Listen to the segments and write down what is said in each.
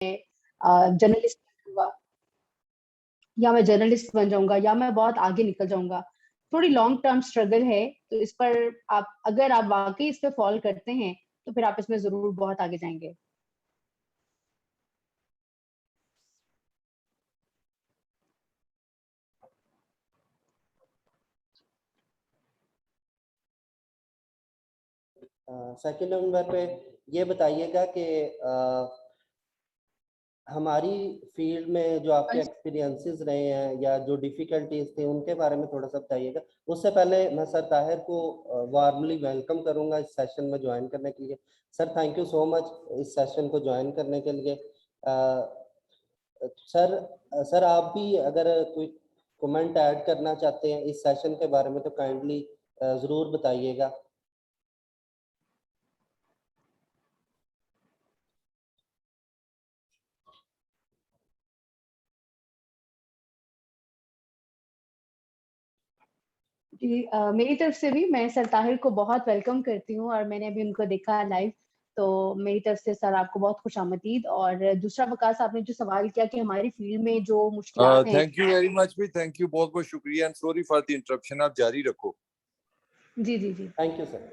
Journalist बनूंगा, या मैं जर्नलिस्ट बन जाऊंगा, या मैं बहुत आगे निकल जाऊंगा। थोड़ी लॉन्ग टर्म स्ट्रगल है, तो इस पर अगर आप वाकई इस पे फॉलो करते हैं तो फिर आप इसमें जरूर बहुत आगे जाएंगे। सेकंड नंबर पे ये बताइएगा कि हमारी फील्ड में जो आपके एक्सपीरियंसेस रहे हैं या जो डिफिकल्टीज थे उनके बारे में थोड़ा सा बताइएगा। उससे पहले मैं सर ताहिर को वार्मली वेलकम करूंगा इस सेशन में ज्वाइन करने के लिए। Sir thank you so much इस सेशन को ज्वाइन करने के लिए। सर आप भी अगर कोई कमेंट ऐड करना चाहते हैं इस सेशन के बारे में तो काइंडली ज़रूर बताइएगा। जी, मेरी तरफ से भी मैं सर ताहिर को बहुत वेलकम करती हूँ, और मैंने अभी उनको देखा लाइव, तो मेरी तरफ से सर आपको बहुत खुशामदीद। और दूसरा, वकास आपने जो सवाल किया कि हमारी फील्ड में जो मुश्किलात हैं। थैंक यू वेरी मच भी, थैंक यू, बहुत बहुत शुक्रिया and sorry for the interruption. आप जारी रखो। जी जी जी, थैंक यू सर।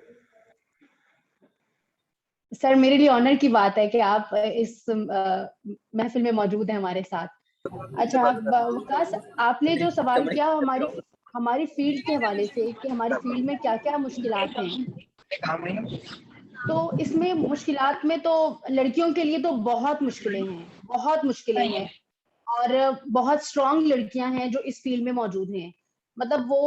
सर मेरे लिए ऑनर की बात है कि आप इस महफिल में मौजूद हैं हमारे साथ। अच्छा, वकास आपने जो सवाल किया हमारी हमारी फील्ड के हवाले से कि हमारी फील्ड में क्या क्या मुश्किलात हैं, तो इसमें मुश्किलात में तो लड़कियों के लिए तो बहुत मुश्किलें हैं, बहुत मुश्किलें हैं। और बहुत स्ट्रांग लड़कियां हैं जो इस फील्ड में मौजूद हैं, मतलब वो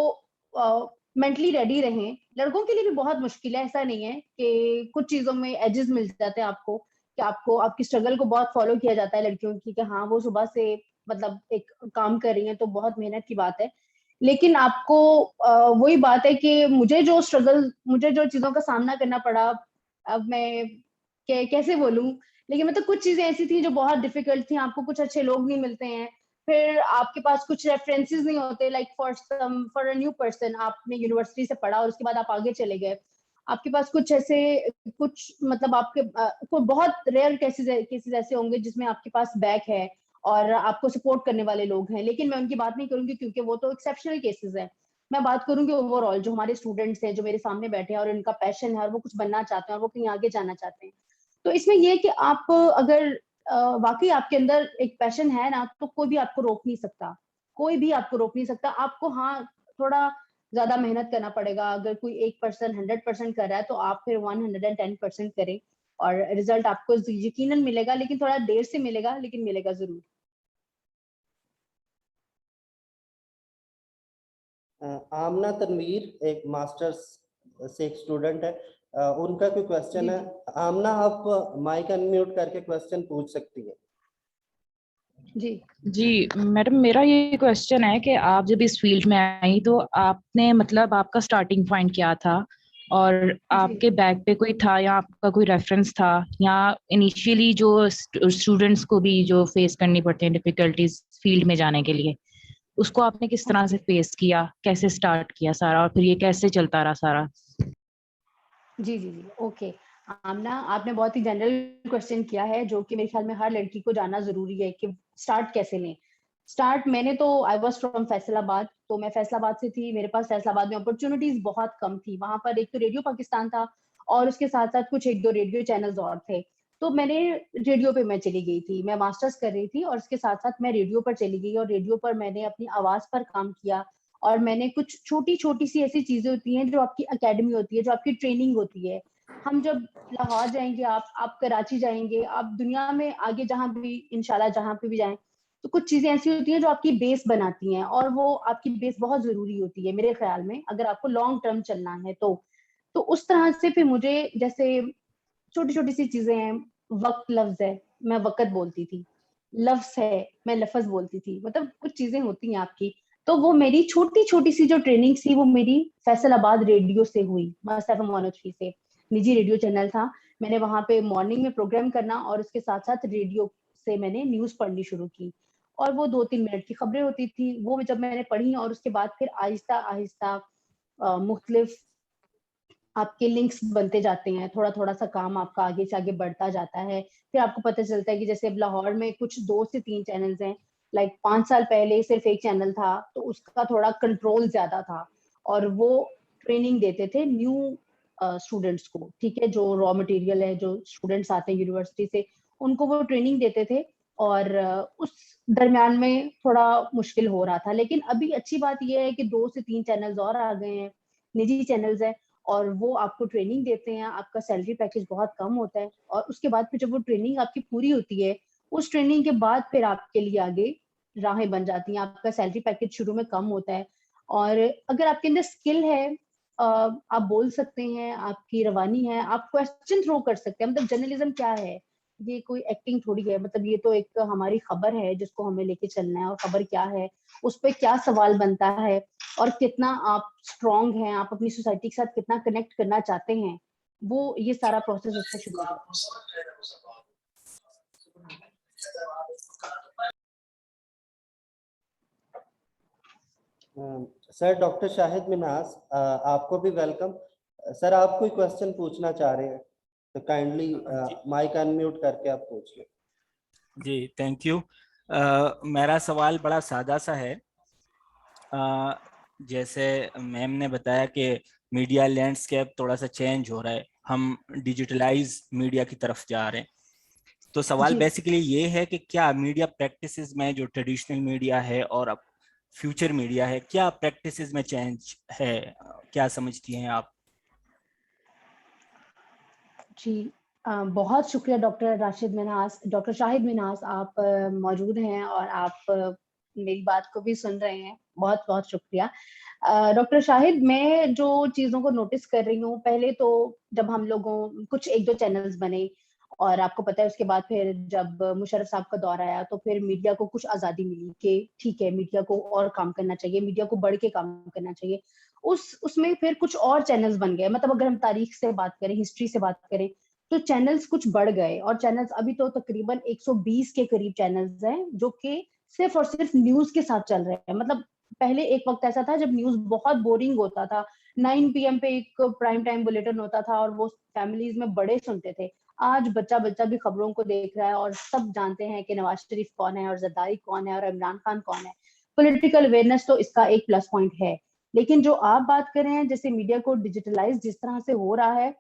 मेंटली रेडी रहें। लड़कों के लिए भी बहुत मुश्किल है, ऐसा नहीं है कि कुछ चीजों में एजेस मिल जाते हैं आपको, कि आपको आपकी स्ट्रगल को बहुत फॉलो किया जाता है लड़कियों की, कि हाँ वो सुबह से मतलब एक काम कर रही हैं तो बहुत मेहनत की बात है। लेकिन आपको वही बात है कि मुझे जो चीजों का सामना करना पड़ा, अब मैं कैसे बोलूं, लेकिन मतलब कुछ चीजें ऐसी थी जो बहुत डिफिकल्ट थी। आपको कुछ अच्छे लोग नहीं मिलते हैं, फिर आपके पास कुछ रेफरेंसेस नहीं होते, like for a new person, आपने यूनिवर्सिटी से पढ़ा और उसके बाद आप आगे चले गए, आपके पास कुछ ऐसे कुछ मतलब आपके कोई बहुत रेयर केसेस ऐसे होंगे जिसमें आपके पास बैक है और आपको सपोर्ट करने वाले लोग हैं। लेकिन मैं उनकी बात नहीं करूंगी क्योंकि वो तो एक्सेप्शनल केसेस है। मैं बात करूंगी ओवरऑल जो हमारे स्टूडेंट्स हैं, जो मेरे सामने बैठे हैं और उनका पैशन है और वो कुछ बनना चाहते हैं और वो कहीं आगे जाना चाहते हैं। तो इसमें यह है कि आप अगर वाकई आपके अंदर एक पैशन है ना, तो कोई भी आपको रोक नहीं सकता, कोई भी आपको रोक नहीं सकता। आपको हाँ थोड़ा ज्यादा मेहनत करना पड़ेगा। अगर कोई एक पर्सन 100% कर रहा है तो आप फिर 110% करें, और रिजल्ट आपको यकीनन मिलेगा, लेकिन थोड़ा देर से मिलेगा, लेकिन मिलेगा जरूर। आमना तनवीर एक मास्टर्स से एक स्टूडेंट है, उनका कोई क्वेश्चन है। आमना आप माइक अनम्यूट करके क्वेश्चन पूछ सकती है। जी मैडम, मेरा ये क्वेश्चन है कि आप जब इस फील्ड में आई तो आपने मतलब आपका स्टार्टिंग पॉइंट क्या था, और आपके बैक पे कोई था या आपका कोई रेफरेंस था, या इनिशियली जो स्टूडेंट्स को भी जो फेस करनी पड़ती है डिफिकल्टीज फील्ड में जाने के लिए, उसको आपने किस तरह से फेस किया, कैसे स्टार्ट किया सारा, और फिर ये कैसे चलता रहा सारा? जी जी जी, ओके। आमना, आपने बहुत ही जनरल क्वेश्चन किया है जो कि मेरे ख्याल में हर लड़की को जानना जरूरी है कि स्टार्ट कैसे लें। स्टार्ट मैंने तो आई वाज फ्रॉम फैसलाबाद, तो मैं फैसलाबाद से थी। मेरे पास फैसलाबाद में अपॉर्चुनिटीज बहुत कम थी। वहां पर एक तो रेडियो पाकिस्तान था और उसके साथ साथ कुछ एक दो रेडियो चैनल्स और थे। तो मैंने रेडियो पे मैं चली गई थी, मैं मास्टर्स कर रही थी और उसके साथ साथ मैं रेडियो पर चली गई, और रेडियो पर मैंने अपनी आवाज पर काम किया। और मैंने कुछ छोटी छोटी सी ऐसी चीजें होती हैं जो आपकी अकेडमी होती है, जो आपकी ट्रेनिंग होती है। हम जब लाहौर जाएंगे, आप कराची जाएंगे, आप दुनिया में आगे जहां भी इंशाल्लाह जहां पे भी जाएं, तो कुछ चीजें ऐसी होती हैं जो आपकी बेस बनाती हैं, और वो आपकी बेस बहुत जरूरी होती है मेरे ख्याल में, अगर आपको लॉन्ग टर्म चलना है तो उस तरह से फिर मुझे जैसे छोटी छोटी सी चीजें हैं। वक्त लफ्ज है, मैं वक्त बोलती थी। लफ्ज है, मैं लफज बोलती थी। मतलब कुछ चीजें होती हैं आपकी। तो वो मेरी छोटी छोटी सी जो ट्रेनिंग थी वो मेरी फैसलाबाद रेडियो से हुई, मस्त एफएम 103 से। निजी रेडियो चैनल था, मैंने वहां पे मॉर्निंग में प्रोग्राम करना और उसके साथ साथ रेडियो से मैंने न्यूज पढ़नी शुरू की। और वो 2-3 मिनट की खबरें होती थी, वो जब मैंने पढ़ी और उसके बाद फिर आहिस्ता आहिस्ता मुख्तलिफ आपके लिंक्स बनते जाते हैं, थोड़ा थोड़ा सा काम आपका आगे से आगे बढ़ता जाता है। फिर आपको पता चलता है कि जैसे अब लाहौर में कुछ 2 से 3 चैनल्स हैं, लाइक 5 साल पहले सिर्फ एक चैनल था, तो उसका थोड़ा कंट्रोल ज्यादा था और वो ट्रेनिंग देते थे न्यू स्टूडेंट्स को, ठीक है, जो रॉ मटेरियल है, जो स्टूडेंट्स आते हैं यूनिवर्सिटी से, उनको वो ट्रेनिंग देते थे और उस दरमियान में थोड़ा मुश्किल हो रहा था। लेकिन अभी अच्छी बात यह है कि 2 से 3 चैनल्स और आ गए हैं, निजी चैनल्स हैं, और वो आपको ट्रेनिंग देते हैं, आपका सैलरी पैकेज बहुत कम होता है, और उसके बाद फिर जब वो ट्रेनिंग आपकी पूरी होती है, उस ट्रेनिंग के बाद फिर आपके लिए आगे राहें बन जाती हैं। आपका सैलरी पैकेज शुरू में कम होता है, और अगर आपके अंदर स्किल है, आप बोल सकते हैं, आपकी रवानी है, आप क्वेश्चन थ्रो कर सकते हैं। मतलब जर्नलिज्म क्या है, ये कोई एक्टिंग थोड़ी है, मतलब ये तो एक हमारी खबर है जिसको हमें लेके चलना है, और खबर क्या है, उस पर क्या सवाल बनता है, और कितना आप स्ट्रांग हैं, आप अपनी सोसाइटी के साथ कितना कनेक्ट करना चाहते हैं, वो ये सारा प्रोसेस उससे शुरू होता है। सर, डॉक्टर शाहिद मिनास, आपको भी वेलकम। सर, आप कोई क्वेश्चन पूछना चाह रहे हैं तो काइंडली माइक अनम्यूट करके आप पूछ लें। जी, थैंक यू। मेरा सवाल बड़ा सादा सा है। जैसे मैम ने बताया कि मीडिया लैंडस्केप थोड़ा सा चेंज हो रहा है, हम डिजिटलाइज मीडिया की तरफ जा रहे हैं, तो सवाल जी। बेसिकली ये है कि क्या मीडिया प्रैक्टिसेस में जो ट्रेडिशनल मीडिया है और अब फ्यूचर मीडिया है, क्या प्रैक्टिसेस में चेंज है, क्या समझती हैं आप? जी, बहुत शुक्रिया डॉक्टर शाहिद मिनास, आप मौजूद हैं और आप मेरी बात को भी सुन रहे हैं, बहुत बहुत शुक्रिया। डॉक्टर शाहिद, मैं जो चीजों को नोटिस कर रही हूँ, पहले तो जब हम लोगों कुछ 1-2 चैनल्स बने, और आपको पता है उसके बाद फिर जब मुशर्रफ साहब का दौर आया, तो फिर मीडिया को कुछ आजादी मिली कि ठीक है, मीडिया को और काम करना चाहिए, मीडिया को बढ़ के काम करना चाहिए। उसमें फिर कुछ और चैनल्स बन गए। मतलब अगर हम तारीख से बात करें, हिस्ट्री से बात करें, तो चैनल्स कुछ बढ़ गए, और चैनल्स अभी तो तकरीबन 120 के करीब चैनल्स हैं जो कि सिर्फ और सिर्फ न्यूज के साथ चल रहे हैं। मतलब पहले एक वक्त ऐसा था जब न्यूज बहुत बोरिंग होता था, 9 PM पे एक प्राइम टाइम बुलेटिन होता था और वो फैमिलीज में बड़े सुनते थे। आज बच्चा बच्चा भी खबरों को देख रहा है, और सब जानते हैं कि नवाज शरीफ कौन है और जरदारी कौन है और इमरान खान कौन है। पॉलिटिकल अवेयरनेस तो इसका एक प्लस पॉइंट है। लेकिन जो आप बात कर रहे हैं, जैसे मीडिया को डिजिटलाइज जिस तरह से हो रहा है,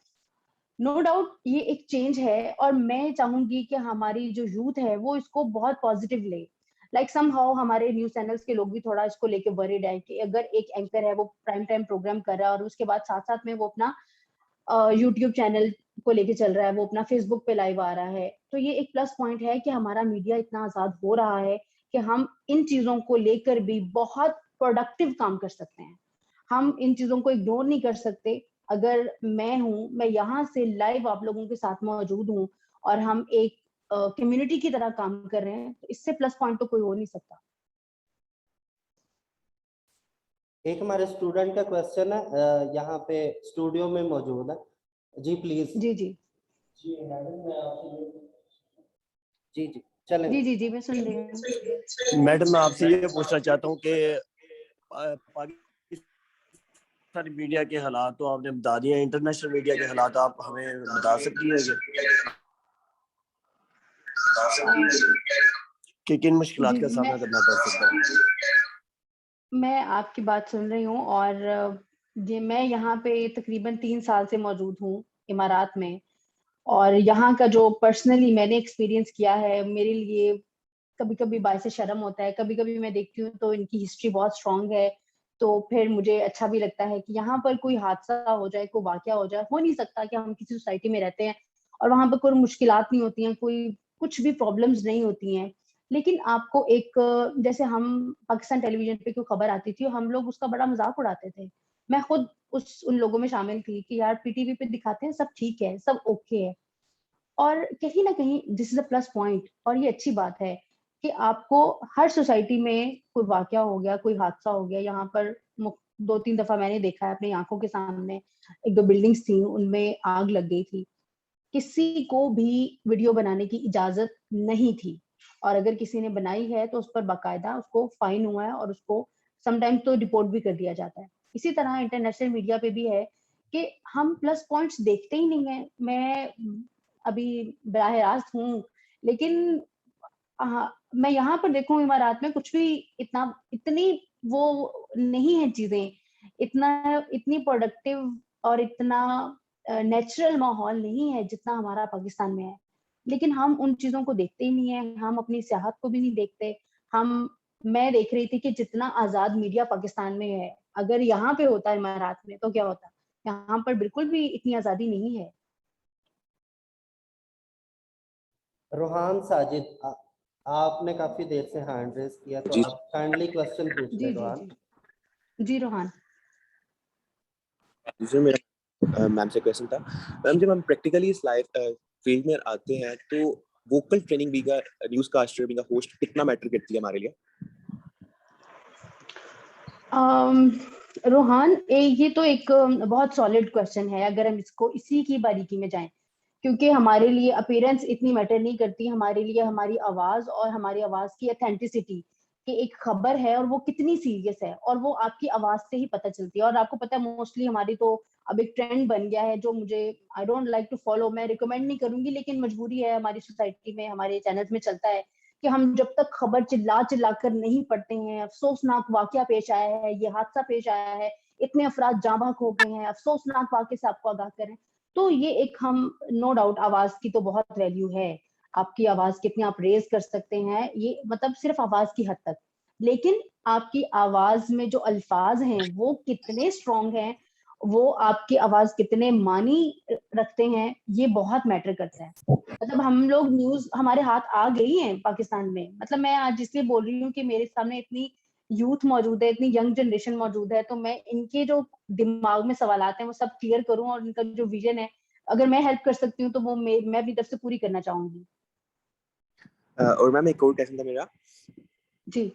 नो डाउट ये एक चेंज है, और मैं चाहूंगी कि हमारी जो यूथ है वो इसको बहुत पॉजिटिव ले। लाइक समहाउ हमारे न्यूज चैनल्स के लोग भी थोड़ा इसको लेके वरीड है कि अगर एक एंकर है वो प्राइम टाइम प्रोग्राम कर रहा है और उसके बाद साथ साथ में वो अपना यूट्यूब चैनल को लेके चल रहा है, वो अपना फेसबुक पे लाइव आ रहा है, तो ये एक प्लस पॉइंट है कि हमारा मीडिया इतना आजाद हो रहा है कि हम इन चीजों को लेकर भी बहुत प्रोडक्टिव काम कर सकते हैं। हम इन चीजों को इग्नोर नहीं कर सकते। अगर मैं यहाँ से लाइव आप लोगों के साथ मौजूद हूँ और हम एक कम्युनिटी की तरह काम कर रहे हैं, तो इससे प्लस पॉइंट तो कोई हो नहीं सकता। एक हमारे स्टूडेंट का क्वेश्चन है, यहाँ पे स्टूडियो में मौजूद है। जी please. Ji ji ji madam, मैं आपसे जी जी चलें। जी जी जी मैं सुन रही हूँ। मैडम, मैं आपसे ये पूछना चाहता हूँ कि पाकिस्तानी मीडिया के हालात तो आपने बता दिए, इंटरनेशनल मीडिया के हालात आप हमें बता सकती हैं कि किन मुश्किलात जी का सामना करना पड़ सकता है? मैं आपकी बात सुन रही हूँ, और ये मैं यहाँ पे तकरीबन 3 साल से मौजूद हूँ इमारात में, और यहाँ का जो पर्सनली मैंने एक्सपीरियंस किया है, मेरे लिए कभी कभी बायसे शर्म होता है। कभी कभी मैं देखती हूँ तो इनकी हिस्ट्री बहुत स्ट्रांग है, तो फिर मुझे अच्छा भी लगता है कि यहाँ पर कोई हादसा हो जाए, कोई वाकया हो जाए, हो नहीं सकता कि हम किसी सोसाइटी में रहते हैं और वहां पर कोई मुश्किलात नहीं होती हैं, कोई कुछ भी प्रॉब्लम्स नहीं होती हैं। लेकिन आपको एक, जैसे हम पाकिस्तान टेलीविजन पे कोई खबर आती थी, हम लोग उसका बड़ा मजाक उड़ाते थे। मैं खुद उन लोगों में शामिल थी कि यार पीटीवी पे दिखाते हैं सब ठीक है, सब ओके है। और कहीं ना कहीं this is a plus point, और ये अच्छी बात है कि आपको हर सोसाइटी में कोई वाकया हो गया, कोई हादसा हो गया, यहाँ पर 2-3 दफा मैंने देखा है अपनी आंखों के सामने, 1-2 बिल्डिंग्स थी उनमें आग लग गई थी, किसी को भी वीडियो बनाने की इजाजत नहीं थी, और अगर किसी ने बनाई है तो उस पर बाकायदा उसको फाइन हुआ है और उसको समटाइम्स तो रिपोर्ट भी कर दिया जाता है। इसी तरह इंटरनेशनल मीडिया पे भी है कि हम प्लस पॉइंट्स देखते ही नहीं है। मैं अभी बराह रास्त हूँ, लेकिन मैं यहाँ पर देखूं इमारात में कुछ भी इतनी वो नहीं है चीजें, इतनी प्रोडक्टिव और इतना नेचुरल माहौल नहीं है जितना हमारा पाकिस्तान में है। लेकिन हम उन चीजों को देखते ही नहीं है, हम अपनी सियाहत को भी नहीं देखते। मैं देख रही थी कि जितना आजाद मीडिया पाकिस्तान में है, अगर यहाँ पे होता है इमारात में तो क्या होता। यहाँ पर बिल्कुल भी इतनी आजादी नहीं है। रोहान साजिद, आपने काफी देर से हैंड रेज किया, तो आप काइंडली क्वेश्चन पूछ जी लें जी रोहान। जी रोहान। जी मेरा मैम से क्वेश्चन था। मैम जब हम प्रैक्टिकली इस लाइफ फील्ड में आते हैं तो वोकल ट्रेनिंग भी का न्यूज़ कास्टर भी का होस्ट कितना मैटर करती है हमारे लिए? रोहान, ये तो एक बहुत सॉलिड क्वेश्चन है अगर हम इसको इसी की बारीकी में जाएं, क्योंकि हमारे लिए अपीयरेंस इतनी मैटर नहीं करती। हमारे लिए हमारी आवाज और हमारी आवाज की ऑथेंटिसिटी कि एक खबर है और वो कितनी सीरियस है, और वो आपकी आवाज से ही पता चलती है। और आपको पता है मोस्टली हमारी तो अब एक ट्रेंड बन गया है जो मुझे I don't like to follow, मैं रिकमेंड नहीं करूंगी, लेकिन मजबूरी है हमारी सोसाइटी में, हमारे चैनल्स में चलता है कि हम जब तक खबर चिल्ला चिल्ला कर नहीं पढ़ते हैं, अफसोसनाक वाकया पेश आया है, ये हादसा पेश आया है, इतने अफराद जाँ बहक हो गए हैं, अफसोसनाक वाकये से आपको आगाह करें, तो ये एक हम नो डाउट आवाज की तो बहुत वैल्यू है। आपकी आवाज कितनी आप रेज कर सकते हैं, ये मतलब सिर्फ आवाज की हद तक, लेकिन आपकी आवाज में जो अल्फाज हैं वो कितने स्ट्रॉन्ग हैं, वो आपकी आवाज कितने मानी रखते हैं, ये बहुत मैटर करता है। मतलब हम लोग न्यूज हमारे हाथ आ गई है पाकिस्तान में। मतलब मैं आज इसलिए बोल रही हूँ कि मेरे सामने इतनी यूथ मौजूद है, इतनी यंग जनरेशन मौजूद है, तो मैं इनके जो दिमाग में सवालात हैं वो सब क्लियर करूं, और इनका जो विजन है अगर मैं हेल्प कर सकती हूँ तो वो मैं अपनी तरफ से पूरी करना चाहूंगी। और मैम एक और क्वेश्चन था मेरा। जी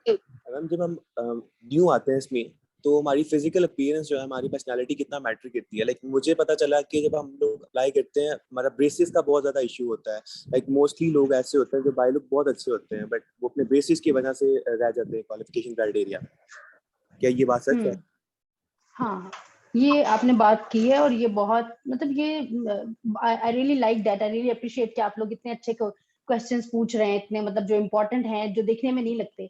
मैम जब हम न्यू आते हैं इसमें तो हमारी फिजिकल अपीयरेंस जो है, हमारी पर्सनालिटी कितना मैटर करती है? लाइक मुझे पता चला कि जब हम लोग अप्लाई करते हैं हमारा ब्रेसेस का बहुत ज्यादा इशू होता है। लाइक मोस्टली लोग ऐसे होते हैं जो बाय लुक बहुत अच्छे होते हैं बट वो अपने ब्रेसेस की वजह से रह जाते हैं क्वालिफिकेशन क्राइटेरिया। क्या ये बात सच है? हाँ, ये आपने बात की है, और ये बहुत मतलब ये I really like that, I really appreciate कि आप लोग इतने अच्छे क्वेश्चंस पूछ रहे हैं, इतने मतलब जो इम्पोर्टेंट हैं, जो देखने में नहीं लगते।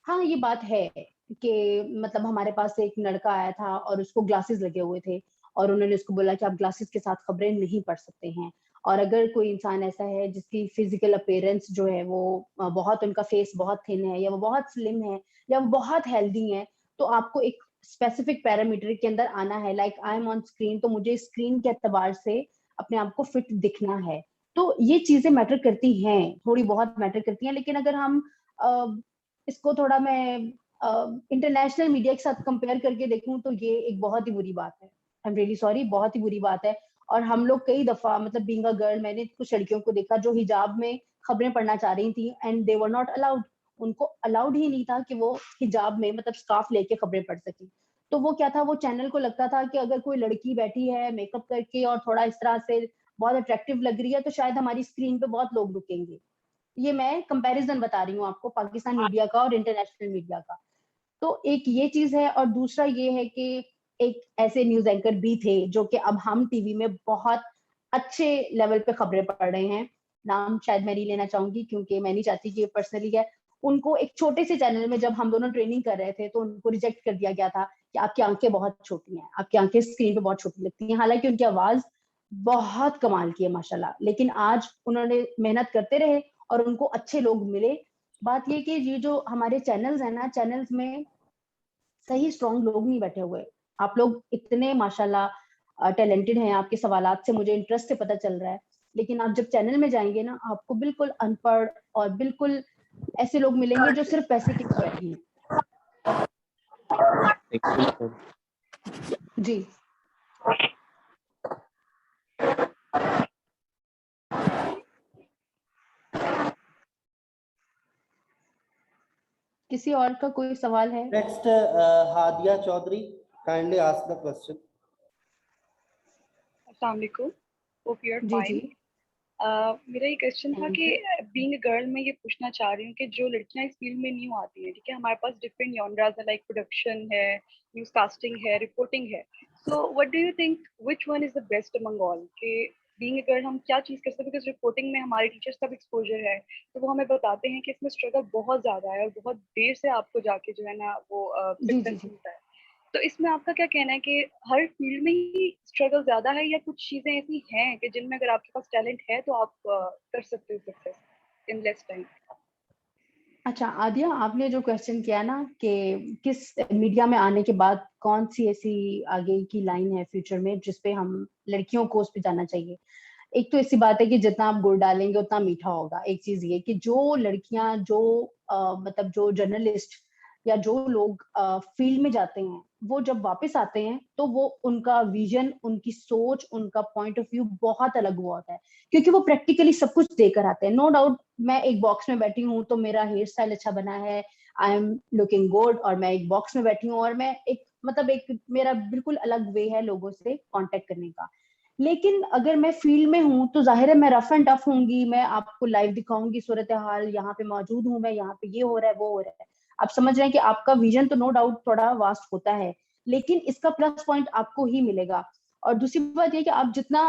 हाँ, ये बात है कि मतलब हमारे पास एक लड़का आया था और उसको ग्लासेस लगे हुए थे, और उन्होंने उसको बोला कि आप ग्लासेस के साथ खबरें नहीं पढ़ सकते हैं। और अगर कोई इंसान ऐसा है जिसकी फिजिकल अपीयरेंस जो है वो बहुत, उनका फेस बहुत थिन है, या वो बहुत स्लिम है, या वो बहुत हेल्दी है, तो आपको एक स्पेसिफिक पैरामीटर के अंदर आना है। Like I am on screen, तो मुझे स्क्रीन के एतबार से अपने आप को फिट दिखना है। तो ये चीजें मैटर करती हैं, थोड़ी बहुत मैटर करती हैं, लेकिन अगर हम इसको थोड़ा मैं इंटरनेशनल मीडिया के साथ कंपेयर करके देखूं तो ये एक बहुत ही बुरी बात है। आई एम रियली सॉरी, बहुत ही बुरी बात है। और हम लोग कई दफा मतलब बीइंग अ गर्ल, मैंने कुछ लड़कियों को देखा जो हिजाब में खबरें पढ़ना चाह रही थी and they were not allowed. उनको अलाउड ही नहीं था कि वो हिजाब में मतलब स्कार्फ लेके खबरें पढ़ सके। तो वो क्या था, वो चैनल को लगता था कि अगर कोई लड़की बैठी है मेकअप करके और थोड़ा इस तरह से बहुत अट्रैक्टिव लग रही है तो शायद हमारी स्क्रीन पे बहुत लोग रुकेंगे। ये मैं कंपैरिजन बता रही हूँ आपको पाकिस्तान मीडिया का और इंटरनेशनल मीडिया का। तो एक ये चीज है, और दूसरा ये है कि एक ऐसे न्यूज एंकर भी थे जो कि अब हम टीवी में बहुत अच्छे लेवल पे खबरें पढ़ रहे हैं। नाम शायद मैं नहीं लेना चाहूंगी क्योंकि मैं नहीं चाहती कि ये पर्सनली है। उनको एक छोटे से चैनल में जब हम दोनों ट्रेनिंग कर रहे थे तो उनको रिजेक्ट कर दिया गया था कि आपकी आंखें बहुत छोटी हैं, आपकी आंखें स्क्रीन पे बहुत छोटी लगती हैं। हालांकि उनकी आवाज बहुत कमाल की है माशाल्लाह, लेकिन आज उन्होंने मेहनत करते रहे और उनको अच्छे लोग मिले। बात ये कि ये जो हमारे चैनल्स है ना, चैनल्स में सही स्ट्रॉन्ग लोग नहीं बैठे हुए। आप लोग इतने माशाल्लाह टैलेंटेड हैं, आपके सवालात से मुझे इंटरेस्ट से पता चल रहा है, लेकिन आप जब चैनल में जाएंगे ना, आपको बिल्कुल अनपढ़ और बिल्कुल ऐसे लोग मिलेंगे जो सिर्फ पैसे के लिए बैठे हैं। जी किसी और का कोई सवाल है? Next Hadiya Chaudhary, kindly ask the question. अस्सलाम वालेकुम, होप यू आर जी जी फाइन। मेरा ये क्वेश्चन था कि बीइंग अ गर्ल मैं ये पूछना चाह रही हूँ कि जो लड़कियां इस फील्ड में न्यू आती हैं, ठीक है, हमारे पास डिफरेंट जॉनरास है, लाइक प्रोडक्शन है, न्यूज़ कास्टिंग है, रिपोर्टिंग है। So what do you think, which one is the best among all? कि being a girl हम क्या चीज़ कर सकते हैं? Because रिपोर्टिंग में हमारे टीचर्स का भी एक्सपोजर है, तो वो हमें बताते हैं कि इसमें स्ट्रगल बहुत ज़्यादा है और बहुत देर से आपको जाके जो है ना वो सक्सेस मिलता है। तो इसमें आपका क्या कहना है कि हर फील्ड में ही स्ट्रगल ज़्यादा है या कुछ चीज़ें ऐसी हैं कि जिनमें अगर आपके पास टैलेंट है तो आप कर सकते हो सक्सेस इन लेस टाइम? अच्छा आदिया, आपने जो क्वेश्चन किया ना कि किस मीडिया में आने के बाद कौन सी ऐसी आगे की लाइन है फ्यूचर में जिसपे हम लड़कियों को उस पे जाना चाहिए। एक तो ऐसी बात है कि जितना आप गुड़ डालेंगे उतना मीठा होगा। एक चीज ये कि जो लड़कियां जो मतलब जो जर्नलिस्ट या जो लोग फील्ड में जाते हैं वो जब वापस आते हैं तो वो उनका विजन, उनकी सोच, उनका पॉइंट ऑफ व्यू बहुत अलग हुआ होता है, क्योंकि वो प्रैक्टिकली सब कुछ देकर आते हैं। नो डाउट मैं एक बॉक्स में बैठी हूँ तो मेरा हेयर स्टाइल अच्छा बना है, आई एम लुकिंग गुड, और मैं एक बॉक्स में बैठी हूँ और मैं एक मतलब एक मेरा बिल्कुल अलग वे है लोगों से कांटेक्ट करने का। लेकिन अगर मैं फील्ड में हूँ तो जाहिर है मैं रफ एंड टफ होंगी, मैं आपको लाइव दिखाऊंगी सूरत हाल, यहाँ पे मौजूद हूँ मैं, यहाँ पे ये हो रहा है वो हो रहा है। आप समझ रहे हैं कि आपका विजन तो नो डाउट थोड़ा वास्ट होता है, लेकिन इसका प्लस पॉइंट आपको ही मिलेगा। और दूसरी बात ये कि आप जितना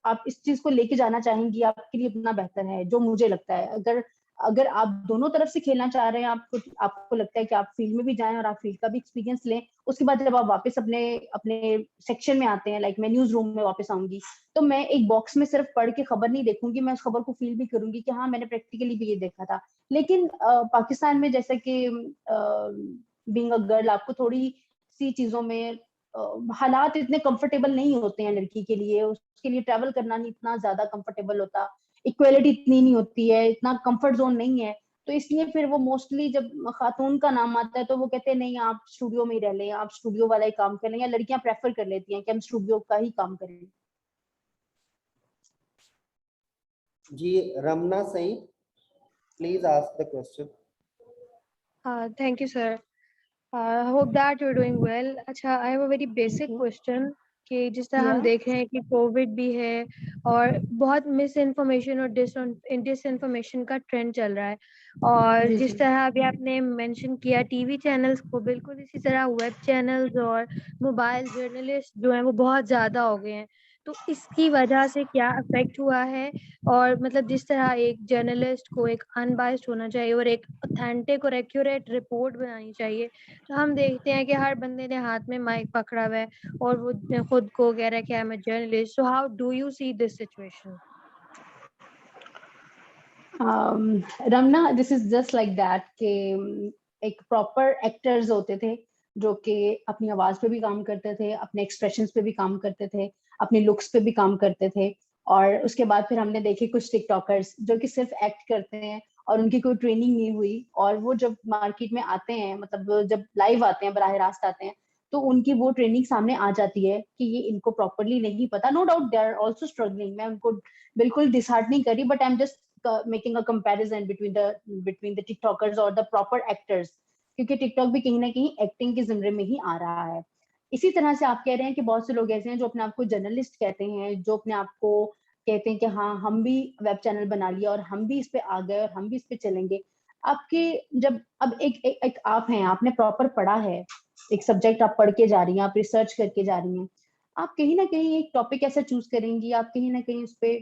आप इस चीज को लेके जाना चाहेंगी आपके लिए उतना बेहतर है, जो मुझे लगता है। अगर अगर आप दोनों तरफ से खेलना चाह रहे हैं, आपको लगता है कि आप फील्ड में भी जाएं और आप फील्ड का भी एक्सपीरियंस लें, उसके बाद जब आप वापस अपने अपने सेक्शन में आते हैं, लाइक मैं न्यूज रूम में वापस आऊंगी, तो मैं एक बॉक्स में सिर्फ पढ़ के खबर नहीं देखूंगी, मैं उस खबर को फील भी करूंगी कि हाँ मैंने प्रैक्टिकली भी ये देखा था। लेकिन पाकिस्तान में जैसे कि बीइंग अ गर्ल आपको थोड़ी सी चीजों में हालात इतने कंफर्टेबल नहीं होते हैं लड़की के लिए, उसके लिए ट्रैवल करना नहीं इतना ज्यादा कंफर्टेबल होता, इक्वेलिटी इतनी नहीं होती है, इतना कंफर्ट जोन नहीं है। तो इसलिए फिर वो मोस्टली जब खातून का नाम आता है तो वो कहते हैं नहीं आप स्टूडियो में ही रह लें, आप स्टूडियो वाला ही काम कर लें, या लड़कियां प्रेफर कर लेती हैं कि हम स्टूडियो का ही काम करें। जी रमना सही, please ask the question. Thank you, sir. I hope that you're doing well. अच्छा, I have a very basic question कि जिस तरह हम देख रहे हैं कि कोविड भी है और बहुत मिस इन्फॉर्मेशन और डिसइन्फॉर्मेशन का ट्रेंड चल रहा है, और जिस तरह अभी आपने मेंशन किया टीवी चैनल्स को, बिल्कुल इसी तरह वेब चैनल्स और मोबाइल जर्नलिस्ट जो हैं वो बहुत ज़्यादा हो गए हैं। तो इसकी वजह से क्या अफेक्ट हुआ है? और मतलब जिस तरह एक जर्नलिस्ट को एक अनबायस्ड होना चाहिए और एक ऑथेंटिक और एक्यूरेट रिपोर्ट बनानी चाहिए, तो हम देखते हैं कि हर बंदे ने हाथ में माइक पकड़ा हुआ है और वो खुद को कह रहा है कि I am a journalist. So how do you see this situation? Ramna, this is just like that कि एक प्रॉपर एक्टर्स होते थे जो कि अपनी आवाज पे भी काम करते थे, अपने एक्सप्रेशंस पे भी काम करते थे, अपने लुक्स पे भी काम करते थे। और उसके बाद फिर हमने देखे कुछ टिकटॉकर्स जो कि सिर्फ एक्ट करते हैं और उनकी कोई ट्रेनिंग नहीं हुई, और वो जब मार्केट में आते हैं, मतलब जब लाइव आते हैं, बराह रास्त आते हैं, तो उनकी वो ट्रेनिंग सामने आ जाती है कि ये इनको प्रॉपरली नहीं पता। No doubt they are also struggling, मैं उनको बिल्कुल डिसहार्ट नहीं कर रही, but I am just making a comparison between the TikTokers और the proper actors, क्योंकि टिकटॉक भी कहीं ना कहीं एक्टिंग के जिम्रे में ही आ रहा है। इसी तरह से आप कह रहे हैं कि बहुत से लोग ऐसे हैं जो अपने आप को जर्नलिस्ट कहते हैं, जो अपने आप को कहते हैं कि हाँ हम भी वेब चैनल बना लिया और हम भी इस पे आ गए और हम भी इस पे चलेंगे। आपके जब अब एक आप हैं, आपने प्रॉपर पढ़ा है, एक सब्जेक्ट आप पढ़ के जा रही हैं, आप रिसर्च करके जा रही हैं, आप कहीं ना कहीं एक टॉपिक ऐसा चूज करेंगी, आप कहीं ना कहीं उस पर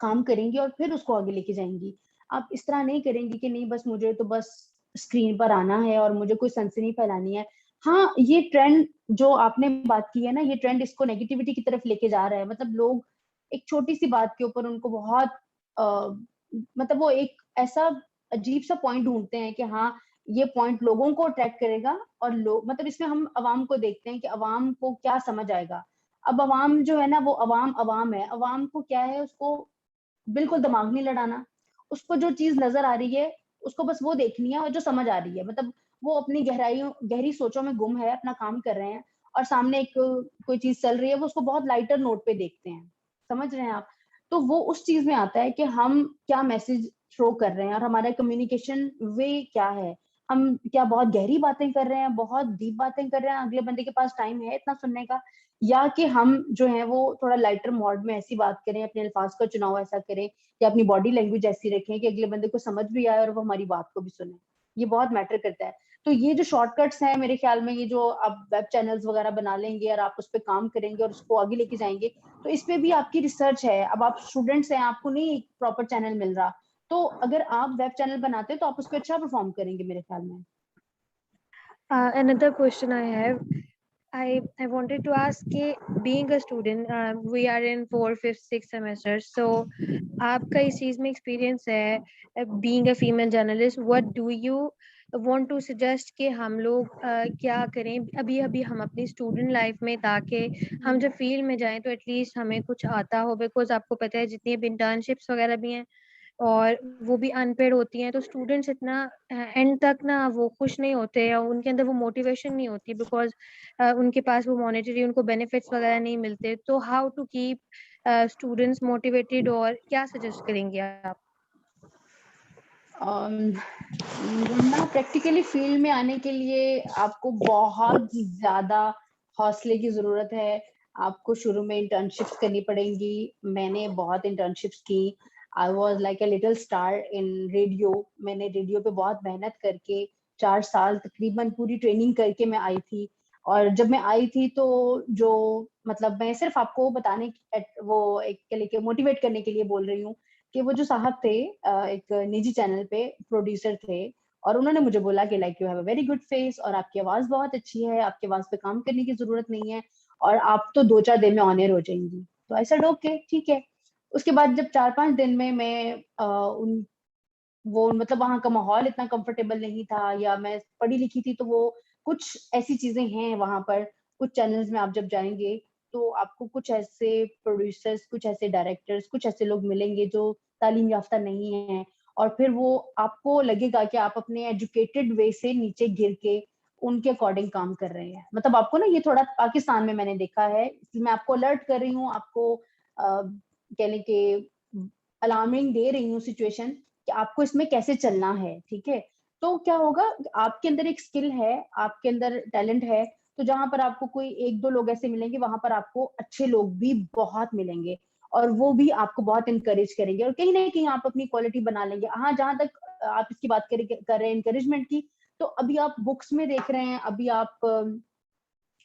काम करेंगी और फिर उसको आगे लेके जाएंगी। आप इस तरह नहीं करेंगी कि नहीं बस मुझे तो बस स्क्रीन पर आना है और मुझे कोई सनसनी फैलानी है। हाँ, ये ट्रेंड जो आपने बात की है ना, ये ट्रेंड इसको नेगेटिविटी की तरफ लेके जा रहा है। मतलब लोग एक छोटी सी बात के ऊपर उनको बहुत मतलब वो एक ऐसा अजीब सा पॉइंट ढूंढते हैं कि हाँ ये पॉइंट लोगों को अट्रैक्ट करेगा, और लोग मतलब इसमें हम अवाम को देखते हैं कि अवाम को क्या समझ आएगा। अब अवाम जो है ना वो अवाम है, अवाम को क्या है, उसको बिल्कुल दिमाग नहीं लड़ाना, उसको जो चीज नजर आ रही है उसको बस वो देखनी है और जो समझ आ रही है, मतलब वो अपनी गहरी सोचों में गुम है, अपना काम कर रहे हैं और सामने एक कोई चीज चल रही है वो उसको बहुत लाइटर नोट पे देखते हैं। समझ रहे हैं आप? तो वो उस चीज में आता है कि हम क्या मैसेज थ्रो कर रहे हैं और हमारा कम्युनिकेशन वे क्या है। हम क्या बहुत गहरी बातें कर रहे हैं, बहुत डीप बातें कर रहे हैं, अगले बंदे के पास टाइम है इतना सुनने का, या कि हम जो है वो थोड़ा लाइटर मोड में ऐसी बात करें, अपने अल्फाज का चुनाव ऐसा करें या अपनी बॉडी लैंग्वेज ऐसी रखें कि अगले बंदे को समझ भी आए और वो हमारी बात को भी सुने। ये बहुत मैटर करता है। तो ये जो शॉर्टकट्स हैं मेरे ख्याल में, ये जो आप वेब चैनल्स वगैरह बना लेंगे और आप उस पर काम करेंगे और उसको आगे लेके जाएंगे, तो इस पे भी आपकी रिसर्च है। अब आप स्टूडेंट्स हैं, आपको नहीं प्रॉपर चैनल मिल रहा, तो अगर आप वेब चैनल बनाते हैं तो आप उस पर अच्छा परफॉर्म करेंगे मेरे ख्याल में। Another question I have, I wanted to ask कि being a student, we are in 4th, 5th, 6th semesters, so आपका इस चीज में experience है, being a female journalist, what do you want to suggest कि हम लोग क्या करें अभी अभी हम अपनी student life में, ताकि हम जब field में जाएं तो at least हमें कुछ आता हो, because आपको पता है जितनी अब internships वगैरह भी हैं और वो भी अनपेड होती हैं, तो स्टूडेंट्स इतना एंड तक ना वो खुश नहीं होते या उनके अंदर वो मोटिवेशन नहीं होती, बिकॉज उनके पास वो मॉनेटरी उनको बेनिफिट्स वगैरह नहीं मिलते। तो how to keep students motivated, और क्या सजेस्ट करेंगे आप? वरना प्रैक्टिकली फील्ड में आने के लिए आपको बहुत ज्यादा हौसले की जरूरत है। आपको शुरू में इंटर्नशिप्स करनी पड़ेंगी। मैंने बहुत इंटर्नशिप्स की। I was like a little star in radio. मैंने रेडियो पे बहुत मेहनत करके 4 साल तकरीबन पूरी ट्रेनिंग करके मैं आई थी। और जब मैं आई थी तो जो मतलब मैं सिर्फ आपको बताने वो एक मोटिवेट करने के लिए बोल रही हूँ कि वो जो साहब थे एक निजी चैनल पे प्रोड्यूसर थे, और उन्होंने मुझे बोला कि like you have a very good face और आपकी आवाज बहुत अच्छी है, आपकी आवाज पे काम करने की जरूरत नहीं है और आप तो 2-4 दिन में ऑन एयर हो जाएंगी। तो ऐसा ओके ठीक है। उसके बाद जब 4-5 दिन में मैं उन वो मतलब वहाँ का माहौल इतना कंफर्टेबल नहीं था, या मैं पढ़ी लिखी थी, तो वो कुछ ऐसी चीजें हैं वहां पर। कुछ चैनल्स में आप जब जाएंगे तो आपको कुछ ऐसे प्रोड्यूसर्स, कुछ ऐसे डायरेक्टर्स, कुछ ऐसे लोग मिलेंगे जो तालीम याफ्ता नहीं है, और फिर वो आपको लगेगा कि आप अपने एजुकेटेड वे से नीचे गिर के उनके अकॉर्डिंग काम कर रहे हैं। मतलब आपको ना, ये थोड़ा पाकिस्तान में मैंने देखा है, इसलिए मैं आपको अलर्ट कर रही हूँ, आपको कहने के अलार्मिंग दे रही हूँ सिचुएशन कि आपको इसमें कैसे चलना है, ठीक है। तो क्या होगा, आपके अंदर एक स्किल है, आपके अंदर टैलेंट है, तो जहां पर आपको कोई 1-2 लोग ऐसे मिलेंगे, वहां पर आपको अच्छे लोग भी बहुत मिलेंगे और वो भी आपको बहुत इंकरेज करेंगे और कहीं ना कहीं आप अपनी क्वालिटी बना लेंगे। हाँ, जहां तक आप इसकी बात कर रहे हैं इंकरेजमेंट की, तो अभी आप बुक्स में देख रहे हैं, अभी आप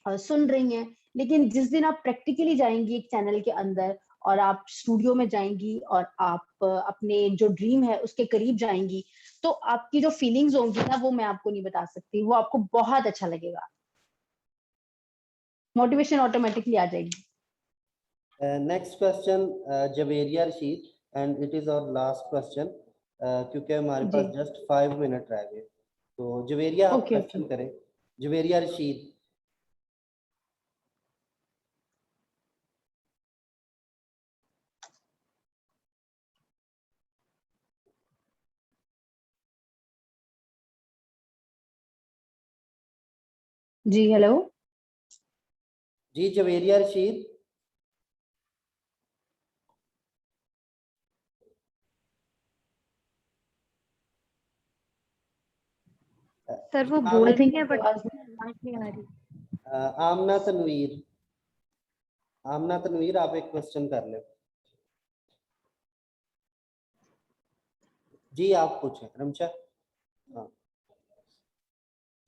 सुन रही हैं, लेकिन जिस दिन आप प्रैक्टिकली जाएंगी एक चैनल के अंदर और आप स्टूडियो में जाएंगी और आप अपने जो ड्रीम है उसके करीब जाएंगी, तो आपकी जो फीलिंग्स होंगी ना, वो मैं आपको नहीं बता सकती। वो आपको बहुत अच्छा लगेगा, मोटिवेशन ऑटोमेटिकली आ जाएगी। Next question Javeria Rashid, and it is our last question क्योंकि हमारे पास जस्ट 5 मिनट रह गए। तो जवेरिया आप क्वेश्चन करें। जवेरिया रशीद। जी हेलो जी जवेरिया रशीद। सर वो बोल रही हैं बट आवाज नहीं आ रही। आमना तनवीर, आमना तनवीर आप एक क्वेश्चन कर ले। जी आप पूछें रमशा। हाँ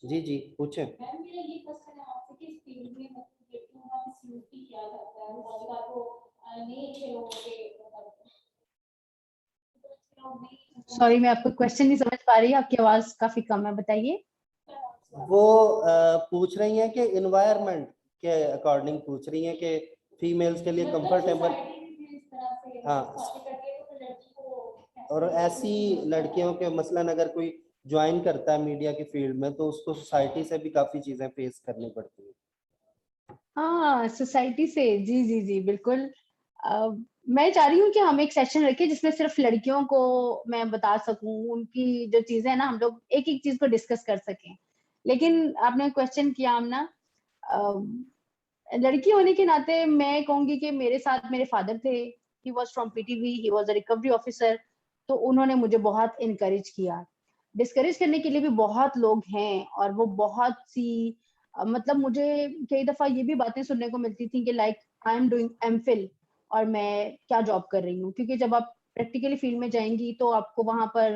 जी जी पूछें। मैम मेरा ये क्वेश्चन है आपसे कि इस फील्ड में मतलब लड़कियों का मिसयूज भी किया जाता है, बहुत बार वो नहीं अच्छे लोगों के सॉरी मैं आपको क्वेश्चन नहीं समझ पा रही, आपकी आवाज काफी कम है, बताइए। वो पूछ रही हैं कि इन्वायरमेंट के अकॉर्डिंग पूछ रही हैं कि फीमेल्स के लिए कंफर्टेबल, हाँ, और ऐसी लड़कियों के मसलन अगर कोई ज्वाइन करता है मीडिया की फील्ड में तो उसको सोसाइटी से भी काफी चीजें फेस करनी पड़ती है। हाँ, सोसाइटी से, जी जी जी बिल्कुल। मैं चाह रही हूँ कि हम एक सेशन रखें जिसमें सिर्फ लड़कियों को मैं बता सकूं, उनकी जो चीजें है ना, हम लोग एक एक चीज को डिस्कस कर सकें। लेकिन आपने क्वेश्चन किया आमना, लड़की होने के नाते मैं कहूंगी कि मेरे साथ मेरे फादर थे। He was from PTV, he was a recovery officer. तो उन्होंने मुझे बहुत इनकरेज किया। डिस्करेज करने के लिए भी बहुत लोग हैं, और वो बहुत सी मतलब मुझे कई दफा ये भी बातें सुनने को मिलती थी कि like I am doing MPhil और मैं क्या जॉब कर रही हूँ। क्योंकि जब आप प्रैक्टिकली फील्ड में जाएंगी तो आपको वहां पर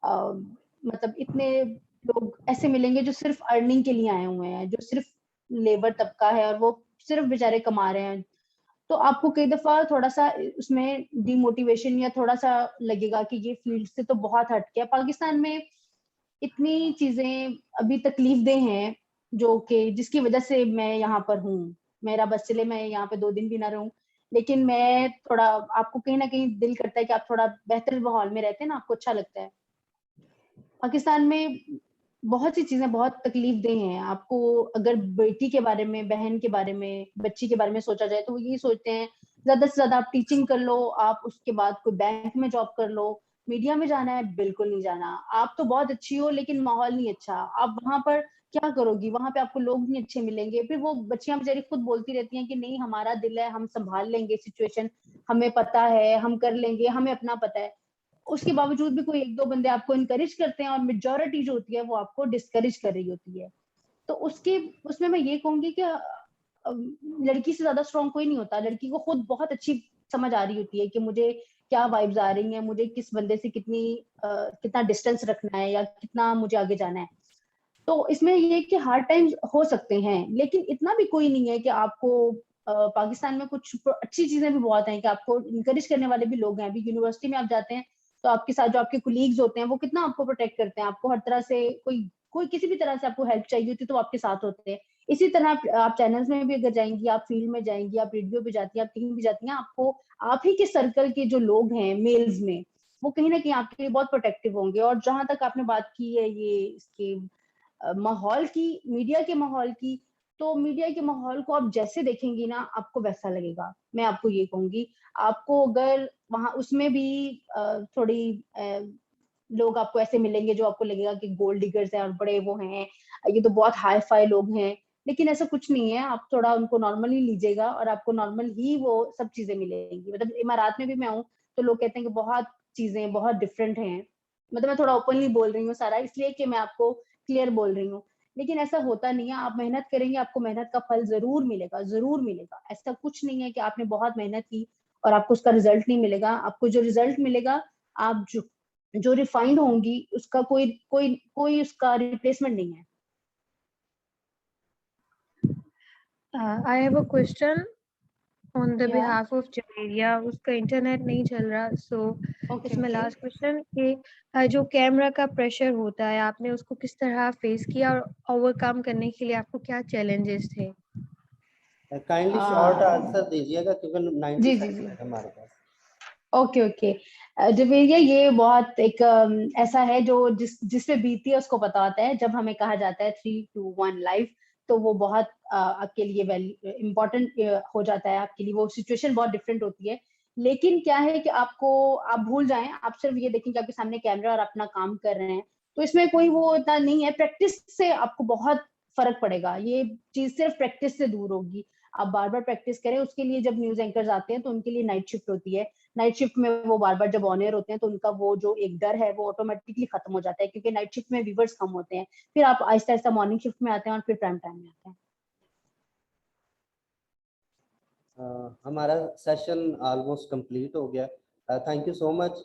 मतलब इतने लोग ऐसे मिलेंगे जो सिर्फ अर्निंग के लिए आए हुए हैं, जो सिर्फ लेबर तबका है और वो सिर्फ बेचारे कमा रहे हैं। तो आपको कई दफा थोड़ा सा उसमें डिमोटिवेशन या थोड़ा सा लगेगा कि ये फील्ड से तो बहुत हट गया। पाकिस्तान में इतनी चीजें अभी तकलीफदेह हैं जो कि जिसकी वजह से मैं यहाँ पर हूँ। मेरा बस चले मैं यहाँ पे 2 दिन भी ना रहूं, लेकिन मैं थोड़ा, आपको कहीं ना कहीं दिल करता है कि आप थोड़ा बेहतर माहौल में रहते हैं ना, आपको अच्छा लगता है। पाकिस्तान में बहुत सी चीजें बहुत तकलीफदेह हैं। आपको अगर बेटी के बारे में, बहन के बारे में, बच्ची के बारे में सोचा जाए तो वो यही सोचते हैं ज्यादा से ज्यादा आप टीचिंग कर लो, आप उसके बाद कोई बैंक में जॉब कर लो, मीडिया में जाना है बिल्कुल नहीं जाना। आप तो बहुत अच्छी हो लेकिन माहौल नहीं अच्छा, आप वहां पर क्या करोगी, वहां पे आपको लोग नहीं अच्छे मिलेंगे। फिर वो बच्चियां बेचारी खुद बोलती रहती हैं कि नहीं हमारा दिल है, हम संभाल लेंगे सिचुएशन, हमें पता है, हम कर लेंगे, हमें अपना पता है। उसके बावजूद भी कोई 1-2 बंदे आपको इनकरेज करते हैं और मेजोरिटी जो होती है वो आपको डिस्करेज कर रही होती है। तो उसमें मैं ये कहूंगी कि लड़की से ज्यादा स्ट्रांग कोई नहीं होता। लड़की को खुद बहुत अच्छी समझ आ रही होती है कि मुझे क्या वाइब्स आ रही हैं, मुझे किस बंदे से कितना डिस्टेंस रखना है या कितना मुझे आगे जाना है। तो इसमें ये कि हार्ड टाइम्स हो सकते हैं लेकिन इतना भी कोई नहीं है कि आपको पाकिस्तान में कुछ अच्छी चीजें भी बहुत हैं कि आपको इनकरेज करने वाले भी लोग हैं। अभी यूनिवर्सिटी में आप जाते हैं तो आपके साथ जो आपके कुलीग्स होते हैं वो कितना आपको प्रोटेक्ट करते हैं, आपको हर तरह से कोई किसी भी तरह से आपको हेल्प चाहिए होती है तो आपके साथ होते हैं। इसी तरह आप चैनल्स में भी अगर जाएंगी, आप फील्ड में जाएंगी, आप रेडियो पे जाती हैं, आप कहीं भी जाती हैं, आपको आप ही के सर्कल के जो लोग हैं मेल्स में वो कहीं ना कहीं आपके लिए बहुत प्रोटेक्टिव होंगे। और जहां तक आपने बात की है ये इसके माहौल की, मीडिया के माहौल की, तो मीडिया के माहौल को आप जैसे देखेंगी ना आपको वैसा लगेगा। मैं आपको ये कहूंगी, आपको अगर वहां उसमें भी थोड़ी लोग आपको ऐसे मिलेंगे जो आपको लगेगा कि गोल्ड डिगर्स हैं और बड़े वो हैं, ये तो बहुत हाई फाई लोग हैं, लेकिन ऐसा कुछ नहीं है। आप थोड़ा उनको नॉर्मली लीजिएगा और आपको नॉर्मल ही वो सब चीजें मिलेंगी। मतलब इमारात में भी मैं हूँ तो लोग कहते हैं कि बहुत चीजें बहुत डिफरेंट हैं। मतलब मैं थोड़ा ओपनली बोल रही हूँ सारा इसलिए कि मैं आपको क्लियर बोल रही हूँ, लेकिन ऐसा होता नहीं है। आप मेहनत करेंगे आपको मेहनत का फल जरूर मिलेगा, जरूर मिलेगा। ऐसा कुछ नहीं है कि आपने बहुत मेहनत की और आपको उसका रिजल्ट नहीं मिलेगा। आपको जो रिजल्ट मिलेगा, आप जो रिफाइंड होंगी उसका कोई कोई कोई उसका रिप्लेसमेंट नहीं है। I have a question on the Yeah. behalf of Javeria. उसका इंटरनेट नहीं चल रहा, so it's my last question कि जो कैमरा का प्रेशर होता है आपने उसको किस तरह फेस किया और ओवरकम करने के लिए आपको क्या चैलेंजेस थे? काइंडली शॉर्ट आंसर दीजिएगा क्योंकि 90 जी सेकंड है हमारे पास। ओके जवेरिया, ये बहुत एक ऐसा है जो जिसपे बीती है उसको पता होता है। जब हमें कहा जाता है 3, 2, 1 लाइफ, तो वो बहुत आपके लिए इम्पोर्टेंट हो जाता है। आपके लिए वो सिचुएशन बहुत डिफरेंट होती है। लेकिन क्या है कि आप भूल जाएं, आप सिर्फ ये देखें कि आपके सामने कैमरा और अपना काम कर रहे हैं, तो इसमें कोई वो इतना नहीं है। प्रैक्टिस से आपको बहुत फर्क पड़ेगा। ये चीज सिर्फ प्रैक्टिस से दूर होगी। आप बार बार प्रैक्टिस करें। उसके लिए जब न्यूज एंकर्स आते हैं तो उनके लिए नाइट शिफ्ट होती है। नाइट शिफ्ट में वो बार बार जब ऑन एयर होते हैं तो उनका वो जो एक डर है वो ऑटोमेटिकली खत्म हो जाता है, क्योंकि नाइट शिफ्ट में व्यूवर्स कम होते हैं। फिर आप आहिस्ता आहिस्ता मॉर्निंग शिफ्ट में आते हैं और फिर प्राइम टाइम में आते हैं। हमारा सेशन ऑलमोस्ट कंप्लीट हो गया। Thank you so much.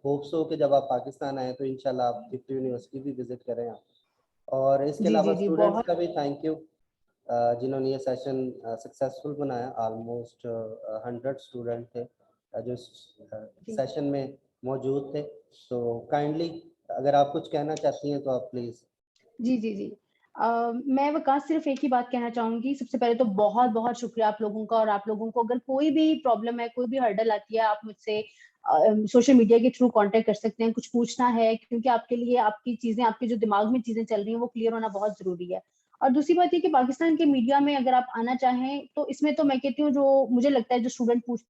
Hope so कि जब आप पाकिस्तान आए तो इंशाल्लाह आप गिफ्ट यूनिवर्सिटी भी विजिट करें आप। और इसके अलावा स्टूडेंट्स का भी थैंक यू जिन्होंने ये सेशन सक्सेसफुल बनाया। ऑलमोस्ट 100 स्टूडेंट थे जो सेशन में मौजूद थे। तो काइंडली अगर आप कुछ कहना चाहती हैं तो आप प्लीज। जी मैं वकास सिर्फ एक ही बात कहना चाहूंगी। सबसे पहले तो बहुत बहुत शुक्रिया आप लोगों का। और आप लोगों को अगर कोई भी प्रॉब्लम है, कोई भी हर्डल आती है, आप मुझसे सोशल मीडिया के थ्रू कांटेक्ट कर सकते हैं। कुछ पूछना है, क्योंकि आपके लिए आपकी चीजें, आपके जो दिमाग में चीजें चल रही हैं वो क्लियर होना बहुत जरूरी है। और दूसरी बात ये कि पाकिस्तान के मीडिया में अगर आप आना चाहें तो इसमें तो मैं कहती हूँ, जो मुझे लगता है जो स्टूडेंट पूछ